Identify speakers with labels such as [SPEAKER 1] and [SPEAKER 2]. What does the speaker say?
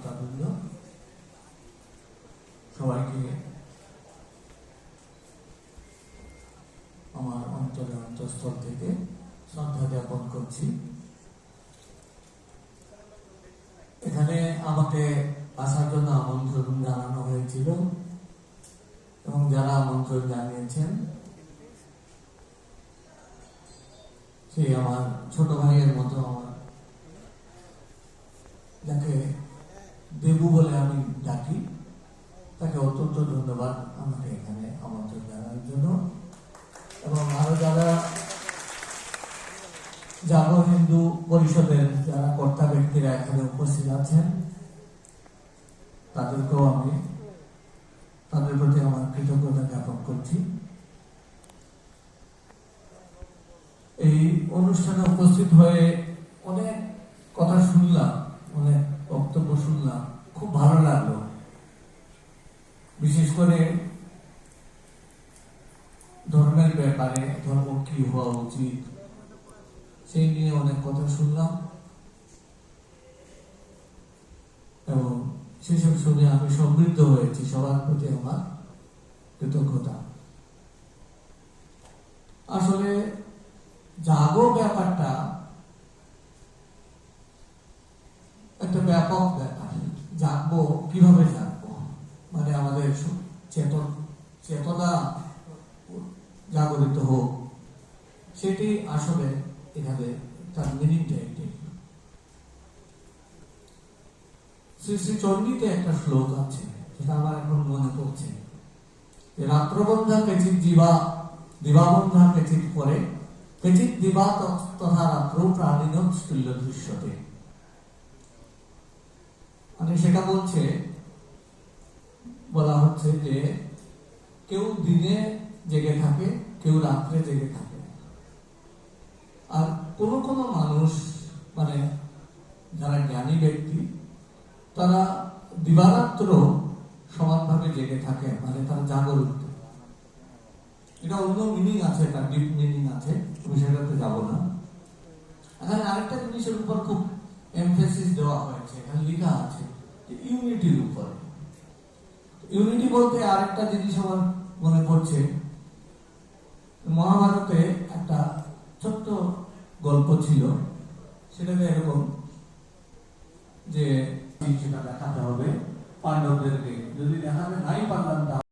[SPEAKER 1] শ্রোতাবৃন্দ, সবাইকে আমার অন্তরের অন্তঃস্থল থেকে শ্রদ্ধা জ্ঞাপন করছি। এখানে আমাকে আসার জন্য আমন্ত্রণ জানানো হয়েছিল এবং যারা আমন্ত্রণ জানিয়েছেন সেই আমার ছোট ভাইয়ের মতো, আমার যাকে দেবু বলে আমি ডাকি, তাকে অত্যন্ত ধন্যবাদ আমাকে এখানে আমন্ত্রণ জানানোর জন্য। এবং আরো যারা জাগো হিন্দু পরিষদের যারা কর্তা ব্যক্তিরা এখানে উপস্থিত আছেন, তাদেরকেও আমি তাদের প্রতি আমার কৃতজ্ঞতা জ্ঞাপন করছি। এই অনুষ্ঠানে উপস্থিত হয়ে অনেক কথা শুনলাম, অনেক বক্তব্য শুনলাম, খুব ভালো লাগলো। বিশেষ করে ধর্মের ব্যাপারে, ধর্ম কি হওয়া উচিত সেই নিয়ে অনেক কথা শুনলাম এবং সেসব শুনে আমি সমৃদ্ধ হয়েছি। সবার প্রতি আমার কৃতজ্ঞতা। আসলে জাগো ব্যাপারটা একটা ব্যাপক ব্যাপার। জাগবো কিভাবে জাগবো, মানে আমাদের চেতনা জাগরিত হোক, সেটি আসলে এখানে তার মিনিংটা একটি। শ্রী শ্রী চণ্ডীতে একটা শ্লোক আছে, সেটা আমার এখন মনে পড়ছে, যে রাত্রবন্ধা কেচিত দিবাবন্ধা কেচিত পরে কেচিত দিবা তথা রাত্র প্রাণিনম স্থূল্য দৃশ্যতে। মানে সেটা বলা হচ্ছে যে কেউ দিনে জেগে থাকে, কেউ রাত্রে জেগে থাকে। আর কোন মানুষ, মানে যারা জ্ঞানী ব্যক্তি, তারা দিবারাত্র সমানভাবে জেগে থাকে, মানে তারা জাগরিত। এটা অন্য মিনিং আছে, তার ডিপ মিনিং আছে, আমি সেটাতে যাবো না। এখানে আরেকটা জিনিসের উপর খুব এমফেসিস দেওয়া হয়েছে, এখানে লেখা আছে যে ইউনিটির উপরে। ইউনিটি বলতে আরেকটা জিনিস আমার মনে পড়ছে, মহাভারতে একটা ছোট্ট গল্প ছিল, সেটাতে এরকম যে সেটা দেখাতে হবে পাণ্ডবদেরকে, যদি দেখাতে নাই পারলাম